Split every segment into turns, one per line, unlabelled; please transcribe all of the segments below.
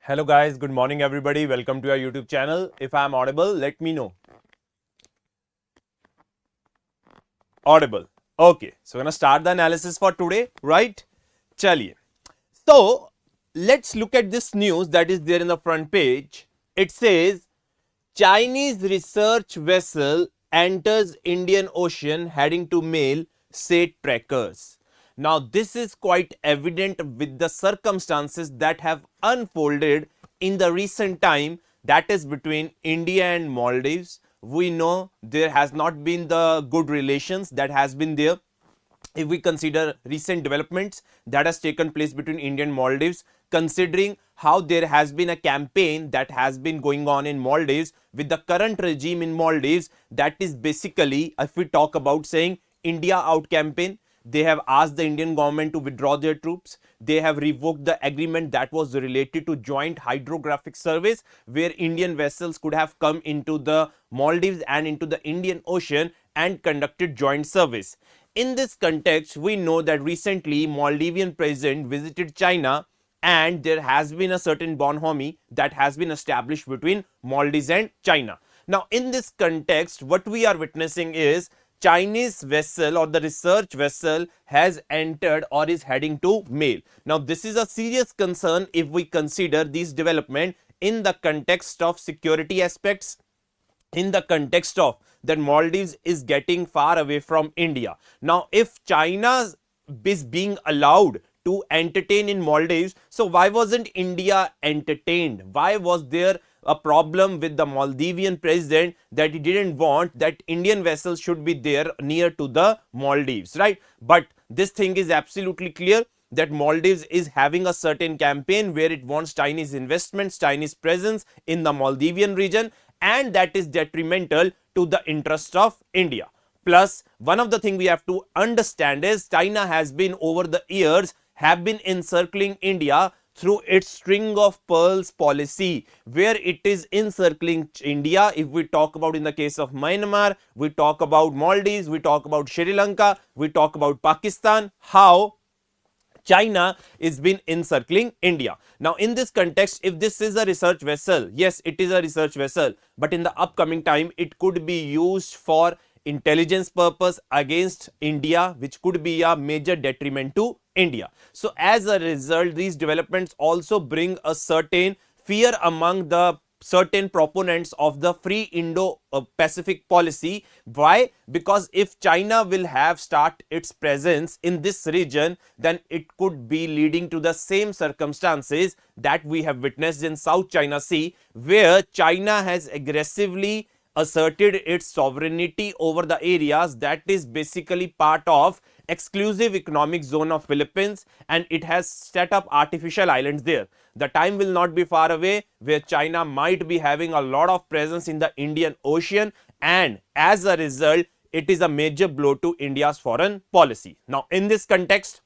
Hello guys, good morning everybody. Welcome to our YouTube channel. If I am audible, let me know. Audible. Okay, so we're gonna start the analysis for today, right? Chaliye. So let's look at this news that is there in the front page. It says Chinese research vessel enters Indian Ocean heading to mail, say trackers. Now, this is quite evident with the circumstances that have unfolded in the recent time, that is between India and Maldives. We know there has not been the good relations that has been there. If we consider recent developments that has taken place between India and Maldives, considering how there has been a campaign that has been going on in Maldives with the current regime in Maldives, that is basically, if we talk about saying India out campaign, they have asked the Indian government to withdraw their troops. They have revoked the agreement that was related to joint hydrographic surveys, where Indian vessels could have come into the Maldives and into the Indian Ocean and conducted joint surveys. In this context, we know that recently Maldivian president visited China and there has been a certain bonhomie that has been established between Maldives and China. Now, in this context, what we are witnessing is Chinese vessel or the research vessel has entered or is heading to mail. Now, this is a serious concern if we consider these development in the context of security aspects, in the context of that Maldives is getting far away from India. Now, if China is being allowed to entertain in Maldives, so why wasn't India entertained? Why was there a problem with the Maldivian president that he didn't want that Indian vessels should be there near to the Maldives, right? But this thing is absolutely clear that Maldives is having a certain campaign where it wants Chinese investments, Chinese presence in the Maldivian region, and that is detrimental to the interest of India. Plus, one of the things we have to understand is China has been over the years have been encircling India through its string of pearls policy, where it is encircling India. If we talk about in the case of Myanmar, we talk about Maldives, we talk about Sri Lanka, we talk about Pakistan, how China is been encircling India. Now, in this context, if this is a research vessel, yes, it is a research vessel, but in the upcoming time, it could be used for intelligence purpose against India, which could be a major detriment to India. So, as a result, these developments also bring a certain fear among the certain proponents of the free Indo-Pacific policy. Why? Because if China will have start its presence in this region, then it could be leading to the same circumstances that we have witnessed in South China Sea, where China has aggressively asserted its sovereignty over the areas that is basically part of exclusive economic zone of Philippines, and it has set up artificial islands there. The time will not be far away where China might be having a lot of presence in the Indian Ocean, and as a result, it is a major blow to India's foreign policy. Now, in this context,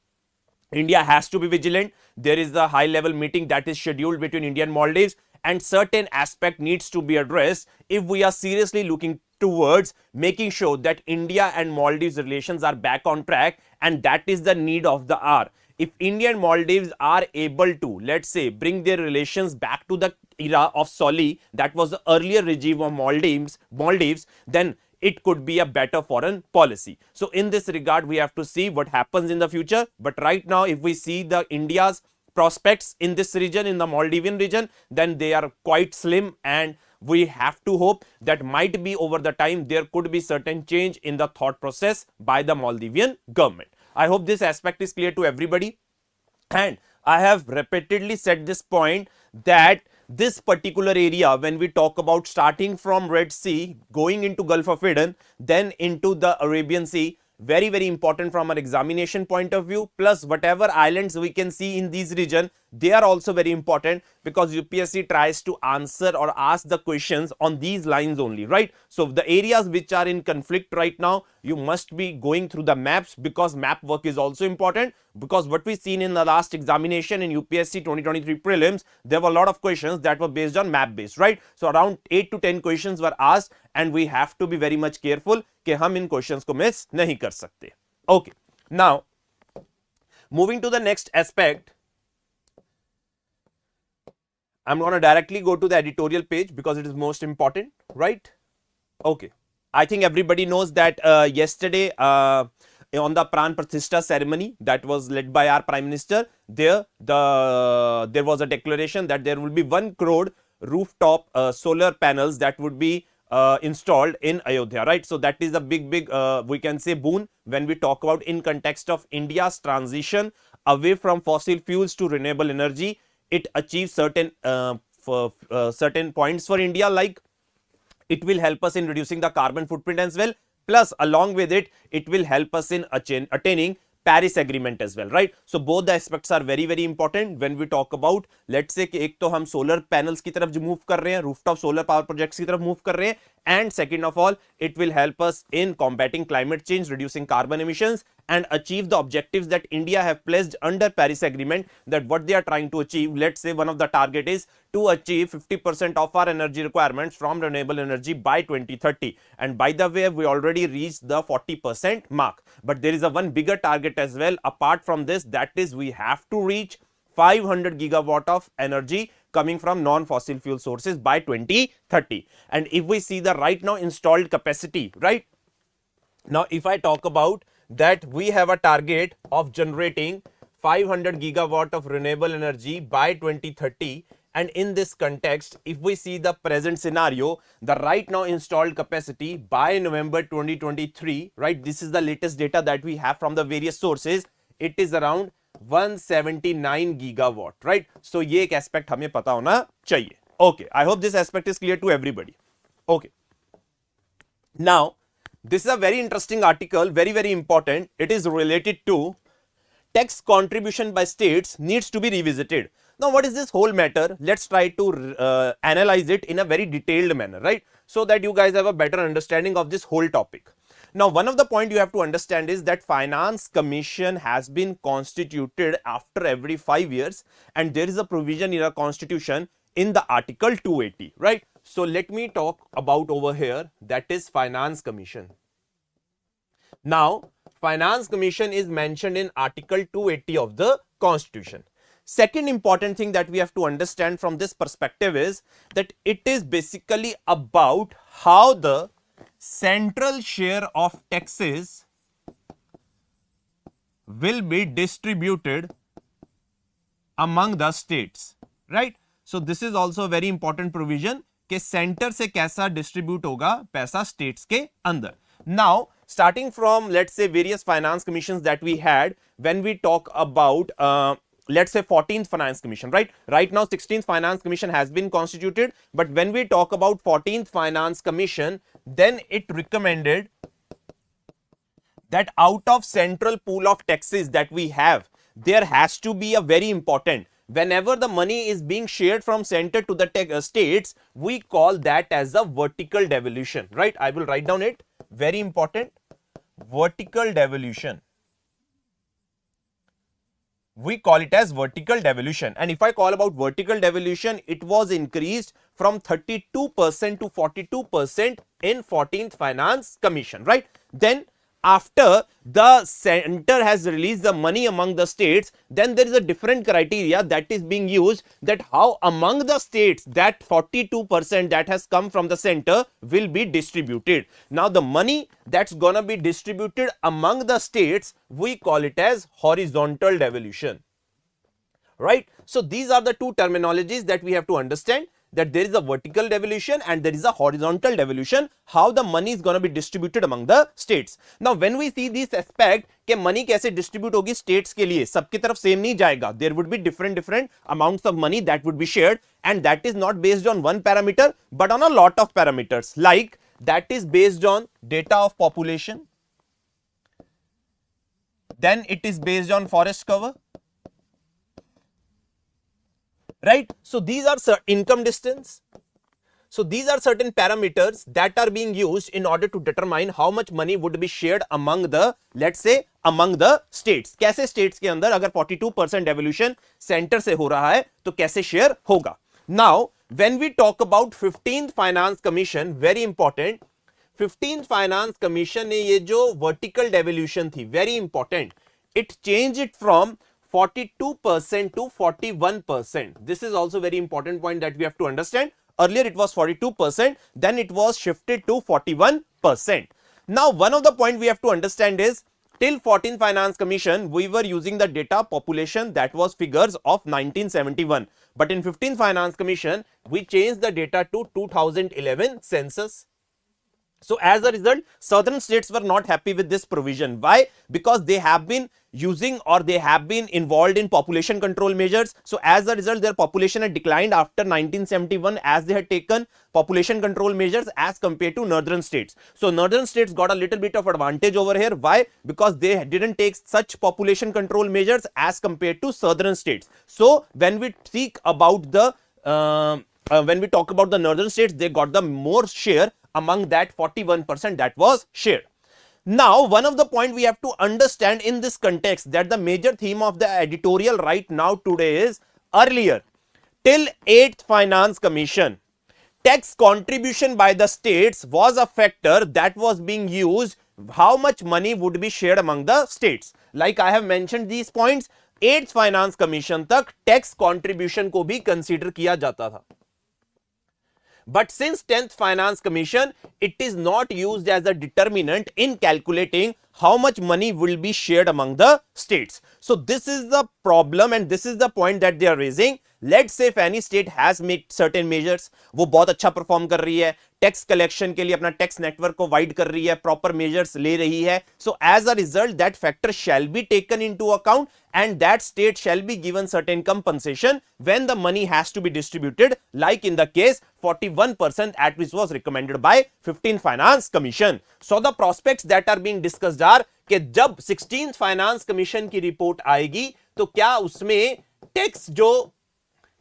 India has to be vigilant. There is a high level meeting that is scheduled between India and Maldives, and certain aspect needs to be addressed if we are seriously looking towards making sure that India and Maldives relations are back on track, and that is the need of the hour. If India and Maldives are able to, let's say, bring their relations back to the era of Soli, that was the earlier regime of Maldives, then it could be a better foreign policy. So in this regard, we have to see what happens in the future. But right now, if we see the India's prospects in this region, in the Maldivian region, then they are quite slim, and we have to hope that might be over the time there could be certain change in the thought process by the Maldivian government. I hope this aspect is clear to everybody, and I have repeatedly said this point that this particular area, when we talk about starting from Red Sea, going into Gulf of Aden, then into the Arabian Sea, very, very important from an examination point of view. Plus, whatever islands we can see in these region, they are also very important, because UPSC tries to answer or ask the questions on these lines only, right? So, the areas which are in conflict right now, you must be going through the maps, because map work is also important. Because what we seen in the last examination in UPSC 2023 prelims, there were a lot of questions that were based on map based, right? So around 8 to 10 questions were asked, and we have to be very much careful कि हम इन questions को miss नहीं कर सकते. Okay, now moving to the next aspect, I'm going to directly go to the editorial page because it is most important, right? Okay. I think everybody knows that yesterday on the Pran Pratishtha ceremony that was led by our Prime Minister, there was a declaration that there will be 1 crore rooftop solar panels that would be installed in Ayodhya, right? So that is a big we can say boon when we talk about in context of India's transition away from fossil fuels to renewable energy. It achieves certain certain points for India, like it will help us in reducing the carbon footprint as well, plus along with it, it will help us in attaining Paris agreement as well, right? So both the aspects are very important when we talk about, let's say कि एक तो हम solar panels की तरफ move कर रहे हैं, rooftop solar power projects की तरफ move कर रहे हैं, and second of all, it will help us in combating climate change, reducing carbon emissions, and achieve the objectives that India have placed under Paris agreement, that what they are trying to achieve. Let's say one of the target is to achieve 50% of our energy requirements from renewable energy by 2030, and by the way we already reached the 40% mark, but there is a one bigger target as well apart from this, that is we have to reach 500 gigawatt of energy coming from non-fossil fuel sources by 2030. And if we see the right now installed capacity, right now if I talk about that, we have a target of generating 500 gigawatt of renewable energy by 2030. And in this context, if we see the present scenario, the right now installed capacity by November 2023, right, this is the latest data that we have from the various sources, it is around 179 gigawatt, right? So ये एक aspect हमें पता होना चाहिए. Okay, I hope this aspect is clear to everybody. Okay. Now, this is a very interesting article, very important. It is related to tax contribution by states needs to be revisited. Now, what is this whole matter? Let's try to analyze it in a very detailed manner, right? So that you guys have a better understanding of this whole topic. Now, one of the point you have to understand is that Finance Commission has been constituted after every 5 years, and there is a provision in our constitution in the Article 280, right? So let me talk about over here, that is Finance Commission. Now, Finance Commission is mentioned in Article 280 of the Constitution. Second important thing that we have to understand from this perspective is that it is basically about how the central share of taxes will be distributed among the states, right? So this is also a very important provision कि center से कैसा distribute होगा पैसा states के अंदर. Now, starting from let's say various finance commissions that we had, when we talk about let's say 14th Finance Commission, right? Right now 16th Finance Commission has been constituted, but when we talk about 14th Finance Commission, then it recommended that out of central pool of taxes that we have, there has to be a very important, whenever the money is being shared from center to the states, we call that as a vertical devolution, right? I will write down it, very important, vertical devolution. We call it as vertical devolution. And if I call about vertical devolution, it was increased from 32% to 42% in 14th Finance Commission, right? Then after the center has released the money among the states, then there is a different criteria that is being used, that how among the states that 42% that has come from the center will be distributed. Now the money that's gonna be distributed among the states, we call it as horizontal devolution, right? So these are the two terminologies that we have to understand, that there is a vertical devolution and there is a horizontal devolution, how the money is going to be distributed among the states. Now when we see this aspect कि money कैसे distribute होगी states के लिए, सबकी तरफ same नहीं जाएगा, there would be different amounts of money that would be shared, and that is not based on one parameter but on a lot of parameters, like that is based on data of population, then it is based on forest cover, right? So these are income distance. So these are certain parameters that are being used in order to determine how much money would be shared among the, let's say, among the states. कैसे states के अंदर अगर 42% devolution center से हो रहा है तो कैसे share होगा. Now when we talk about 15th Finance Commission, very important, 15th Finance Commission ने ये जो vertical devolution थी, very important, it changed it from 42% to 41%. This is also very important point that we have to understand. Earlier it was 42%, then it was shifted to 41%. Now one of the point we have to understand is, till 14th Finance Commission we were using the data population that was figures of 1971, but in 15th Finance Commission we changed the data to 2011 census. So as a result, southern states were not happy with this provision. Why? Because they have been using or they have been involved in population control measures. So as a result, their population had declined after 1971 as they had taken population control measures as compared to northern states. So northern states got a little bit of advantage over here. Why? Because they didn't take such population control measures as compared to southern states. So when we speak about the when we talk about the northern states, they got the more share among that 41% that was shared. Now, one of the point we have to understand in this context, that the major theme of the editorial right now today is, earlier till 8th Finance Commission, tax contribution by the states was a factor that was being used, how much money would be shared among the states. Like I have mentioned these points, 8th Finance Commission तक tax contribution को भी consider किया जाता था. But since 10th Finance Commission, it is not used as a determinant in calculating how much money will be shared among the states. So this is the problem and this is the point that they are raising. Let's say if any state has made certain measures, वो बहुत अच्छा perform कर रही है, tax collection के लिए अपना tax network को वाइड कर रही है, प्रॉपर मेजर्स ले रही है, so as a result that factor shall be taken into account and that state shall be given certain compensation when the money has to be distributed, like in the case 41% at which was recommended by 15th Finance Commission. So the prospects that are being discussed are कि जब 16th Finance Commission की report आएगी तो क्या उसमें tax जो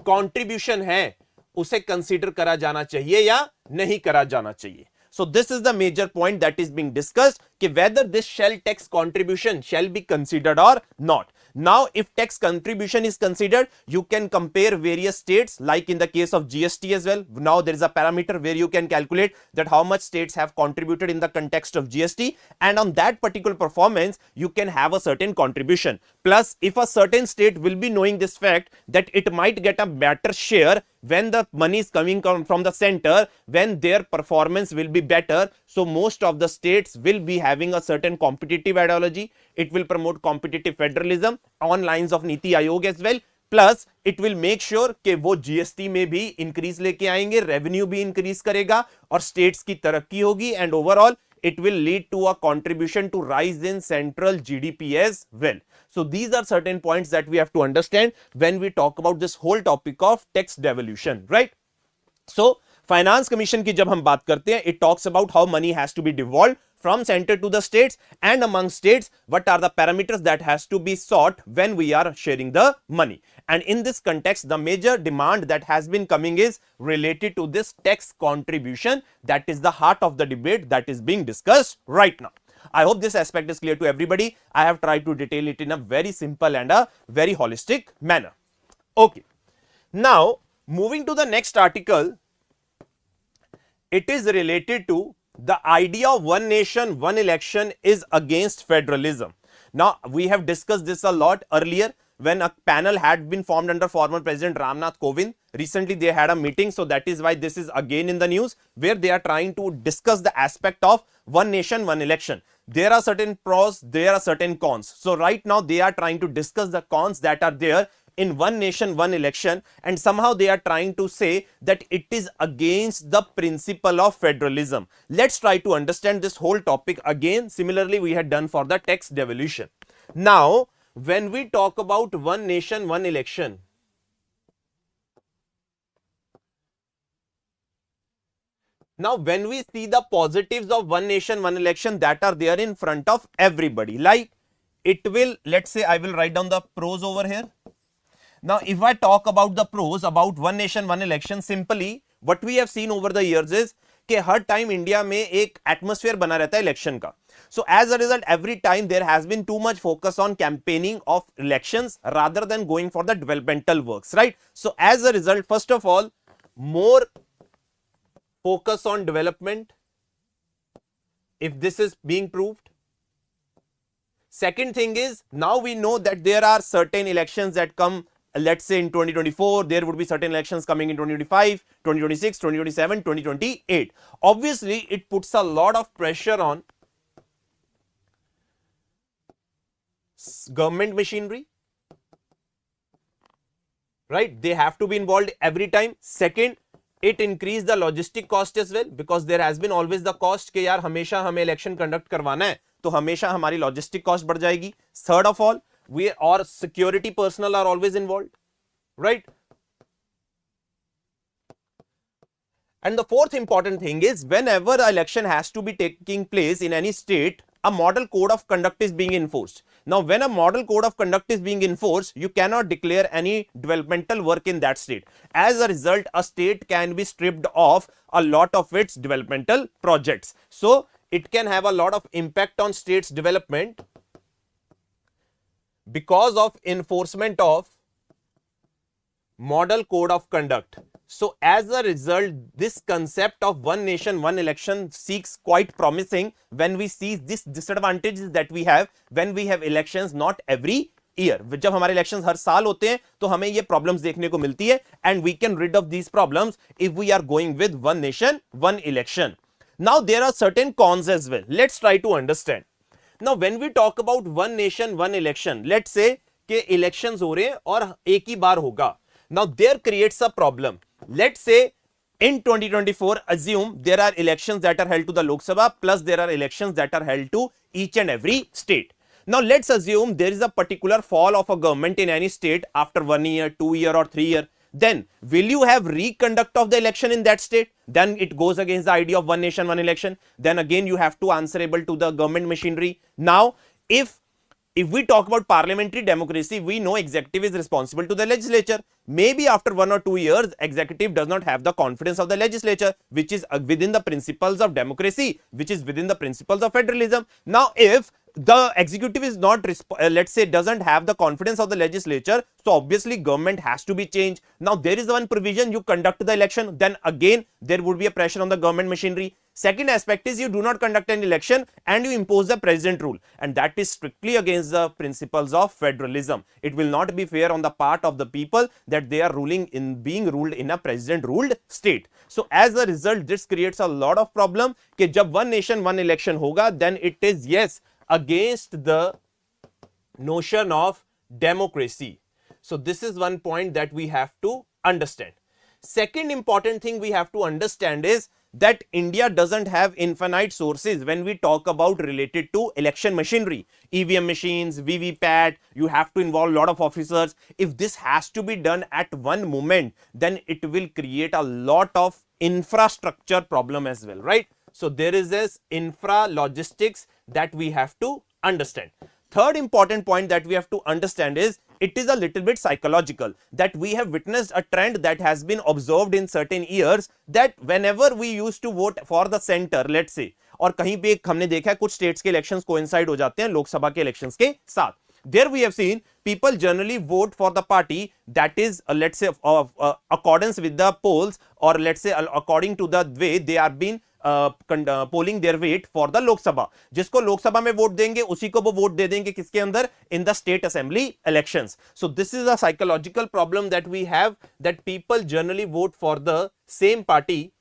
contribution है उसे कंसीडर करा जाना चाहिए या नहीं करा जाना चाहिए. So this is the major point that is being discussed, कि whether this shall tax contribution shall be considered or not. Now, if tax contribution is considered, you can compare various states, like in the case of GST as well. Now there is a parameter where you can calculate that how much states have contributed in the context of GST, and on that particular performance, you can have a certain contribution. Plus, if a certain state will be knowing this fact that it might get a better share when the money is coming from the center, when their performance will be better, so most of the states will be having a certain competitive ideology. It will promote competitive federalism on lines of NITI Aayog as well. Plus, it will make sure कि वो GST में भी increase लेके आएंगे, revenue भी increase करेगा और states की तरक्की होगी, and overall it will lead to a contribution to rise in central GDP as well. So these are certain points that we have to understand when we talk about this whole topic of tax devolution, right? So Finance Commission की जब हम बात करते हैं, it talks about how money has to be devolved from center to the states, and among states what are the parameters that has to be sought when we are sharing the money. And in this context, the major demand that has been coming is related to this tax contribution. That is the heart of the debate that is being discussed right now. I hope this aspect is clear to everybody. I have tried to detail it in a very simple and a very holistic manner. Okay. Now, moving to the next article, it is related to the idea of one nation, one election is against federalism. Now, we have discussed this a lot earlier when a panel had been formed under former President Ramnath Kovind. Recently, they had a meeting, so that is why this is again in the news, where they are trying to discuss the aspect of one nation, one election. There are certain pros, there are certain cons. So right now, they are trying to discuss the cons that are there in one nation, one election, and somehow they are trying to say that it is against the principle of federalism. Let's try to understand this whole topic again. Similarly, we had done for the tax devolution. Now, when we talk about one nation, one election, now when we see the positives of one nation, one election that are there in front of everybody, like it will, let's say I will write down the pros over here. Now, if I talk about the pros about one nation, one election, simply what we have seen over the years is कि हर time India में एक atmosphere बना रहता है election का. So as a result, every time there has been too much focus on campaigning of elections rather than going for the developmental works, right? So as a result, first of all, more focus on development, if this is being proved. Second thing is, now we know that there are certain elections that come, let's say in 2024, there would be certain elections coming in 2025, 2026, 2027, 2028. Obviously, it puts a lot of pressure on government machinery, right? They have to be involved every time. Second, it increase the logistic cost as well, because there has been always the cost कि यार हमेशा हमें election conduct करवाना है, तो हमेशा हमारी logistic cost बढ़ जाएगी. Third of all, our security personnel are always involved, right? And the fourth important thing is, whenever an election has to be taking place in any state, a model code of conduct is being enforced. Now, when a model code of conduct is being enforced, you cannot declare any developmental work in that state. As a result, a state can be stripped of a lot of its developmental projects. So, it can have a lot of impact on state's development because of enforcement of model code of conduct. So as a result, this concept of one nation, one election seems quite promising when we see this disadvantages that we have when we have elections not every year. जब हमारे elections हर साल होते हैं तो हमें ये problems देखने को मिलती है, and we can rid of these problems if we are going with one nation, one election. Now there are certain cons as well. Let's try to understand. Now when we talk about one nation, one election, let's say कि elections हो रहे हैं और एक ही बार होगा. Now there creates a problem. Let's say in 2024, assume there are elections that are held to the Lok Sabha, plus there are elections that are held to each and every state. Now let's assume there is a particular fall of a government in any state after 1 year, 2 year or 3 year. Then will you have reconduct of the election in that state? Then it goes against the idea of one nation, one election. Then again you have to answerable to the government machinery. Now if we talk about parliamentary democracy, we know executive is responsible to the legislature. Maybe after 1 or 2 years, executive does not have the confidence of the legislature, which is within the principles of democracy, which is within the principles of federalism. Now, if the executive is not, let's say, doesn't have the confidence of the legislature, so obviously government has to be changed. Now, there is one provision, you conduct the election, then again, there would be a pressure on the government machinery. Second aspect is you do not conduct an election and you impose the president rule, and that is strictly against the principles of federalism. It will not be fair on the part of the people that they are being ruled in a president ruled state. So as a result, this creates a lot of problem कि जब one nation one election होगा, then it is yes against the notion of democracy. So this is one point that we have to understand. Second important thing we have to understand is that India doesn't have infinite sources when we talk about related to election machinery. EVM machines, VVPAT, you have to involve a lot of officers. If this has to be done at one moment, then it will create a lot of infrastructure problem as well, right? So there is this infra logistics that we have to understand. Third important point that we have to understand is it is a little bit psychological, that we have witnessed a trend that has been observed in certain years, that whenever we used to vote for the center, let's say, और कहीं पे हमने देखा है कुछ states के elections coincide हो जाते हैं लोकसभा के इलेक्शंस के साथ. There we have seen people generally vote for the party that is let's say accordance with the polls, or let's say according to the way they are being polling their weight for the Lok Sabha. जिसको लोक सभा में vote देंगे उसी को वो vote दे देंगे किसके अंदर, in the state assembly elections. So this is a psychological problem that we have, that people generally vote for the same party.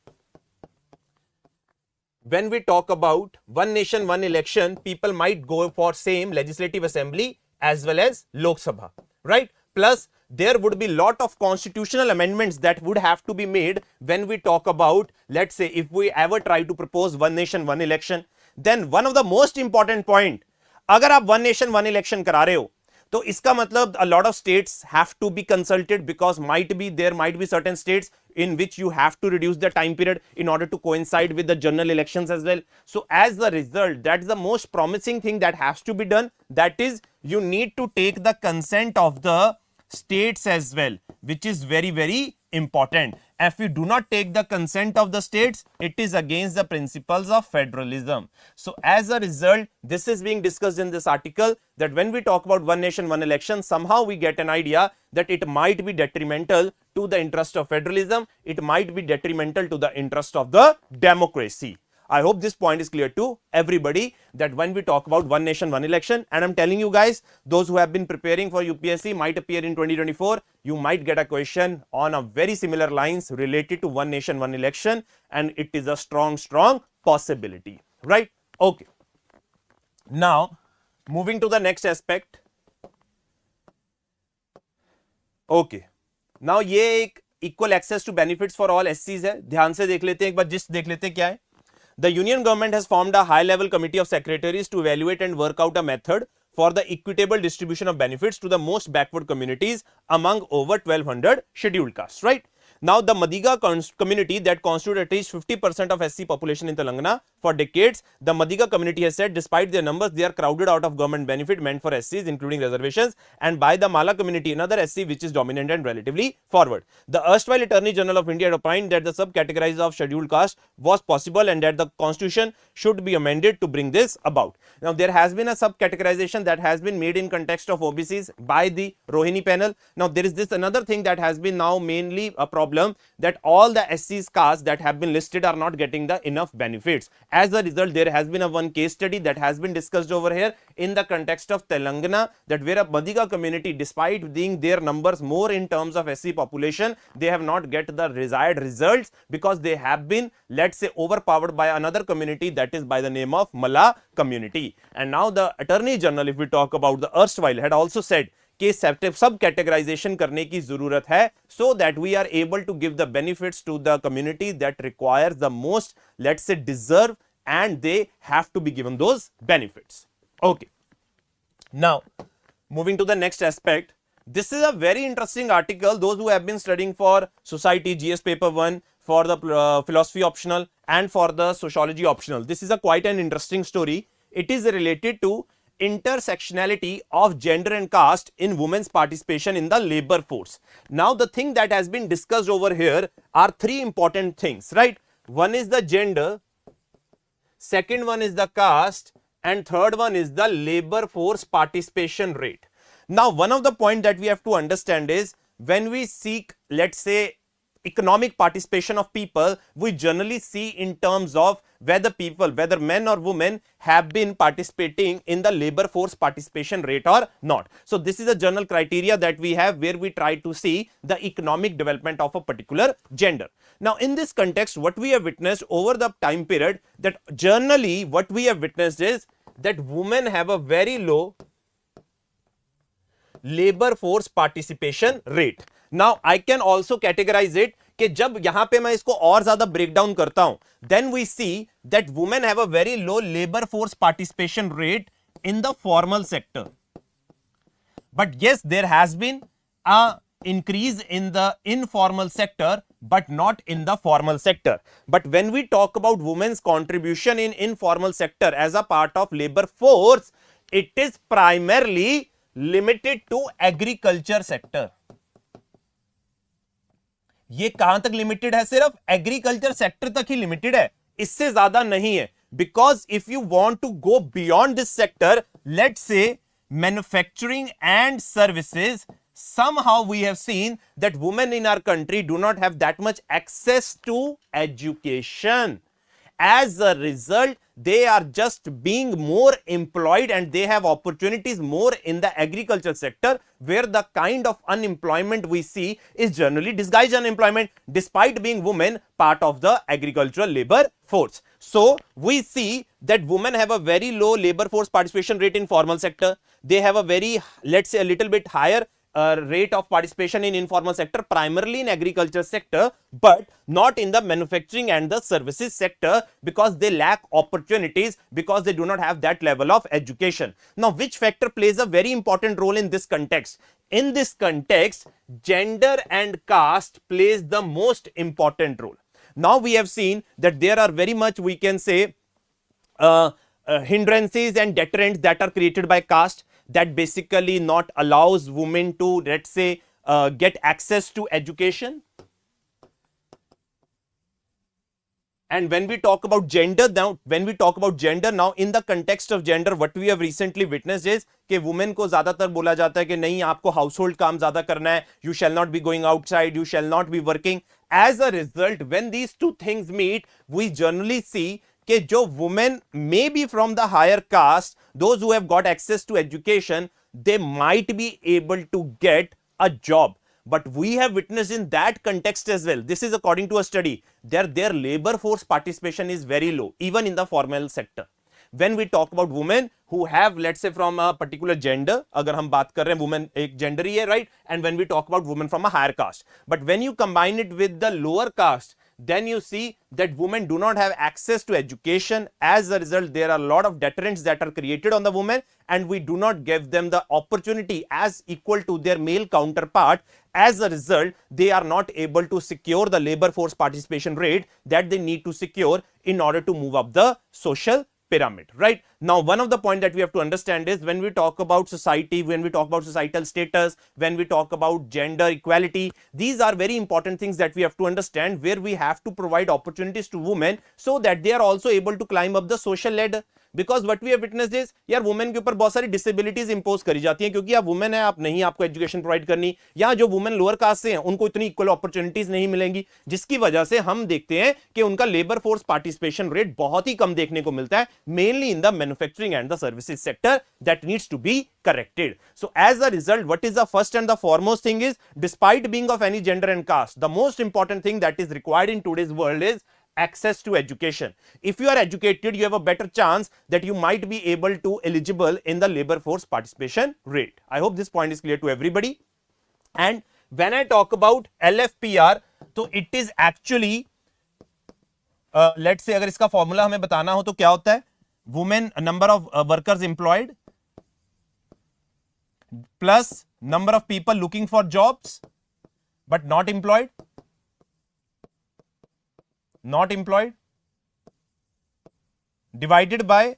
When we talk about one nation one election, people might go for same legislative assembly as well as Lok Sabha, right? Plus there would be lot of constitutional amendments that would have to be made when we talk about, let's say, if we ever try to propose one nation one election. Then one of the most important point, अगर आप one nation one election करा रहे हो तो इसका मतलब a lot of states have to be consulted, because there might be certain states in which you have to reduce the time period in order to coincide with the general elections as well. So as a result, that's the most promising thing that has to be done, that is you need to take the consent of the states as well, which is very, very important. If you do not take the consent of the states, it is against the principles of federalism. So as a result, this is being discussed in this article, that when we talk about one nation one election, somehow we get an idea that it might be detrimental to the interest of federalism, it might be detrimental to the interest of the democracy. I hope this point is clear to everybody that when we talk about one nation, one election, and I'm telling you guys, those who have been preparing for UPSC might appear in 2024, you might get a question on a very similar lines related to one nation, one election, and it is a strong possibility, right? Okay. Now, moving to the next aspect. Okay. Now, ये एक equal access to benefits for all SCs है. ध्यान से देख लेते हैं एक बार, जिस देख लेते हैं क्या है. The union government has formed a high-level committee of secretaries to evaluate and work out a method for the equitable distribution of benefits to the most backward communities among over 1200 scheduled castes, right? Now, the Madiga community that constitutes at least 50% of SC population in Telangana for decades, the Madiga community has said despite their numbers, they are crowded out of government benefit meant for SCs, including reservations, and by the Mala community, another SC which is dominant and relatively forward. The erstwhile Attorney General of India had opined that the subcategories of scheduled caste was possible and that the constitution should be amended to bring this about. Now, there has been a subcategorization that has been made in context of OBCs by the Rohini panel. Now, there is this another thing that has been now mainly a problem, that all the SCs castes that have been listed are not getting the enough benefits. As a result, there has been a one case study that has been discussed over here in the context of Telangana, that where a Madiga community, despite being their numbers more in terms of SC population, they have not get the desired results because they have been, let's say, overpowered by another community that is by the name of Mala community. And now the Attorney General, if we talk about the erstwhile, had also said कि सब categorisation करने की जरूरत है so that we are able to give the benefits to the community that requires the most, let's say, deserve, and they have to be given those benefits. Okay. Now, moving to the next aspect, this is a very interesting article. Those who have been studying for society GS paper 1, for the philosophy optional, and for the sociology optional, this is a quite an interesting story. It is related to intersectionality of gender and caste in women's participation in the labor force. Now, the thing that has been discussed over here are three important things, right? One is the gender, second one is the caste, and third one is the labor force participation rate. Now, one of the point that we have to understand is when we seek, let's say, economic participation of people, we generally see in terms of whether people, whether men or women, have been participating in the labor force participation rate or not. So, this is a general criteria that we have where we try to see the economic development of a particular gender. Now, in this context, what we have witnessed over the time period, that generally what we have witnessed is that women have a very low labor force participation rate. Now, I can also categorize it कि जब यहां पे मैं इसको और ज्यादा break down करता हूं, then we see that women have a very low labor force participation rate in the formal sector. But yes, there has been a increase in the informal sector, but not in the formal sector. But when we talk about women's contribution in informal sector as a part of labor force, it is primarily limited to agriculture sector. ये कहां तक limited है? सिर्फ agriculture sector तक ही limited है, इससे ज्यादा नहीं है. Because if you want to go beyond this sector, let's say manufacturing and services, somehow we have seen that women in our country do not have that much access to education. As a result, they are just being more employed and they have opportunities more in the agriculture sector, where the kind of unemployment we see is generally disguised unemployment, despite being women part of the agricultural labor force. So, we see that women have a very low labor force participation rate in formal sector. They have a very, let's say, a little bit higher rate of participation in informal sector, primarily in agriculture sector, but not in the manufacturing and the services sector, because they lack opportunities, because they do not have that level of education. Now, which factor plays a very important role in this context? In this context, gender and caste plays the most important role. Now, we have seen that there are very much, we can say, hindrances and deterrents that are created by caste, that basically not allows women to, let's say, get access to education. And when we talk about gender now, in the context of gender, what we have recently witnessed is कि women को ज्यादातर बोला जाता है कि नहीं, आपको household काम ज्यादा करना है, you shall not be going outside, you shall not be working. As a result, when these two things meet, we generally see कि जो women may be from the higher caste, those who have got access to education, they might be able to get a job, but we have witnessed in that context as well, this is according to a study, their labor force participation is very low even in the formal sector. When we talk about women who have, let's say, from a particular gender, agar hum baat kar rahe hain women ek gender hi hai, right, and when we talk about women from a higher caste, but when you combine it with the lower caste, then you see that women do not have access to education. As a result, there are a lot of deterrents that are created on the women, and we do not give them the opportunity as equal to their male counterpart. As a result, they are not able to secure the labor force participation rate that they need to secure in order to move up the social pyramid, right? Now, one of the point that we have to understand is when we talk about society, when we talk about societal status, when we talk about gender equality, these are very important things that we have to understand, where we have to provide opportunities to women so that they are also able to climb up the social ladder. Because what we have witnessed is, यार women के ऊपर बहुत सारी disabilities impose करी जाती हैं, क्योंकि आप वुमेन है, आप नहीं, आपको एजुकेशन प्रोवाइड करनी, या जो वुमेन लोअर कास्ट से हैं उनको इतनी इक्वल अपॉर्चुनिटीज नहीं मिलेंगी, जिसकी वजह से हम देखते हैं कि उनका लेबर फोर्स पार्टिसिपेशन रेट बहुत ही कम देखने को मिलता है, mainly in the manufacturing and the services sector, that needs to be corrected. So as a result, what is the first and the foremost thing is, despite being of any gender and caste, the most important thing that is required in today's world is access to education. If you are educated, you have a better chance that you might be able to eligible in the labor force participation rate. I hope this point is clear to everybody. And when I talk about LFPR, so it is actually let's say अगर इसका formula हमें बताना हो तो क्या होता है, women number of workers employed plus number of people looking for jobs but not employed divided by,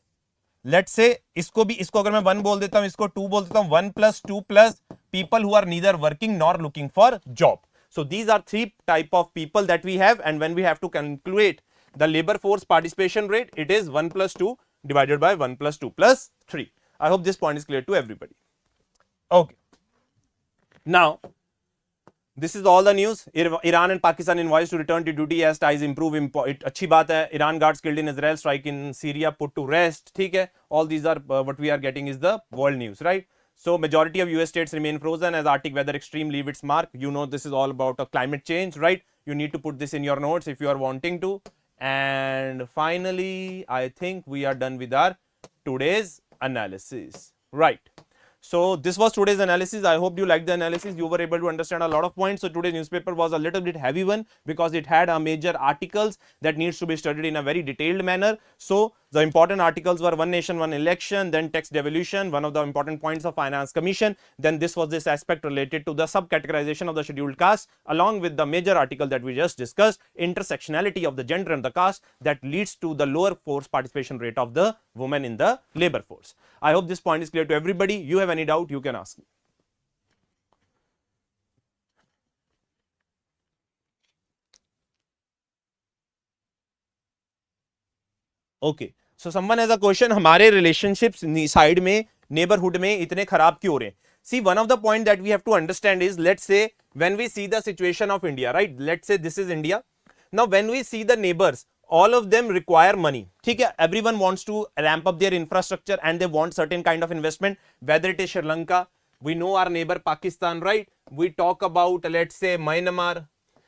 let's say, इसको अगर मैं 1 बोल देता हूं, इसको 2 बोल देता हूं, 1 plus 2 plus people who are neither working nor looking for job. So these are 3 type of people that we have, and when we have to calculate the labor force participation rate, it is 1 plus 2 divided by 1 plus 2 plus 3. I hope this point is clear to everybody. Okay. Now, this is all the news. Iran and Pakistan invoiced to return to duty as ties improve. अच्छी बात है. Iran guards killed in Israel, strike in Syria put to rest. ठीक है. All these are what we are getting is the world news, right? So majority of US states remain frozen as Arctic weather extreme leave its mark. You know this is all about climate change, right? You need to put this in your notes if you are wanting to. And finally, I think we are done with our today's analysis, right? So this was today's analysis. I hope you liked the analysis. You were able to understand a lot of points. So today's newspaper was a little bit heavy one because it had a major articles that needs to be studied in a very detailed manner. So the important articles were One Nation, One Election, then tax devolution, one of the important points of Finance Commission. Then this was this aspect related to the subcategorization of the scheduled caste, along with the major article that we just discussed, intersectionality of the gender and the caste that leads to the lower force participation rate of the women in the labor force. I hope this point is clear to everybody. You have any doubt, you can ask me. Okay. So someone has a question, हमारे relationships side में, neighborhood में इतने खराब क्यों हो रहे हैं? See, one of the point that we have to understand is, let's say when we see the situation of India, right? Let's say this is India. Now when we see the neighbors, all of them require money. ठीक है, everyone wants to ramp up their infrastructure and they want certain kind of investment, whether it is Sri Lanka, we know our neighbor Pakistan, right? We talk about, let's say, Myanmar,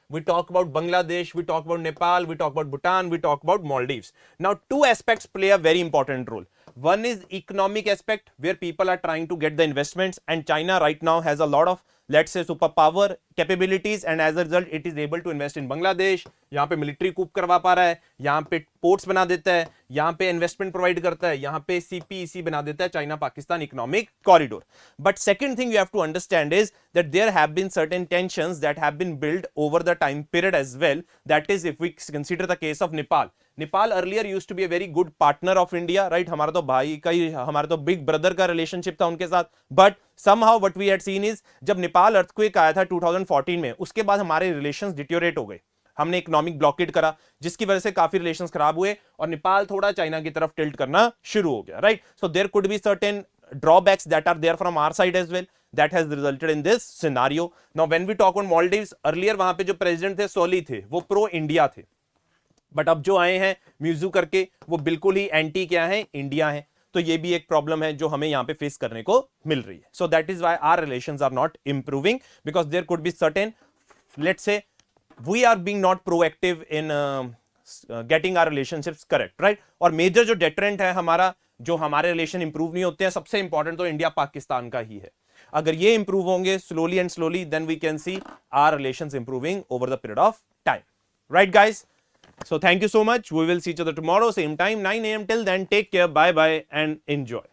we talk about Bangladesh, we talk about Nepal, we talk about Bhutan, we talk about Maldives. Now, 2 aspects play a very important role. One is economic aspect, where people are trying to get the investments, and China right now has a lot of, let's say, superpower capabilities, and as a result it is able to invest in Bangladesh. यहाँ पे military कूप करवा पा रहा है, यहाँ पे ports बना देता है, यहाँ पे इन्वेस्टमेंट प्रोवाइड करता है, यहाँ पे CPEC बना देता है, China Pakistan economic corridor. But second thing you have to understand is that there have been certain tensions that have been built over the time period as well. That is, if we consider the case of Nepal. Nepal earlier used to be a very good partner of India, right? हमारा तो भाई का ही, हमारा तो big brother का relationship था उनके साथ. But somehow what we had seen is, जब नेपाल अर्थक्वेक आया था 2014 में, उसके बाद हमारे रिलेशंस डिटोरेट हो गए. हमने इकोनॉमिक ब्लॉकेड करा, जिसकी वजह से काफी रिलेशंस खराब हुए और नेपाल थोड़ा चाइना की तरफ टिल्ट करना शुरू हो गया, right? So there could be certain drawbacks that are there from our side as well, that has resulted in this scenario. Now when we talk on Maldives, earlier वहां पे जो प्रेसिडेंट थे, सोली थे, वो प्रो इंडिया थे. But अब जो आए हैं म्यूजू करके वो बिल्कुल ही एंटी क्या है, इंडिया है। तो ये भी एक प्रॉब्लम है जो हमें यहां पे फेस करने को मिल रही है। So that is why our relations are not improving because there could be certain, let's say we are being not proactive in getting our relationships correct, right. और मेजर जो डेटरेंट है हमारा, जो हमारे रिलेशन इंप्रूव नहीं होते हैं, सबसे इंपॉर्टेंट तो इंडिया पाकिस्तान का ही है। अगर ये इंप्रूव होंगे slowly and slowly, then we can see our relations improving over the period of time, right guys. So thank you so much. We will see each other tomorrow, same time, 9 a.m. Till then, take care. Bye bye and enjoy.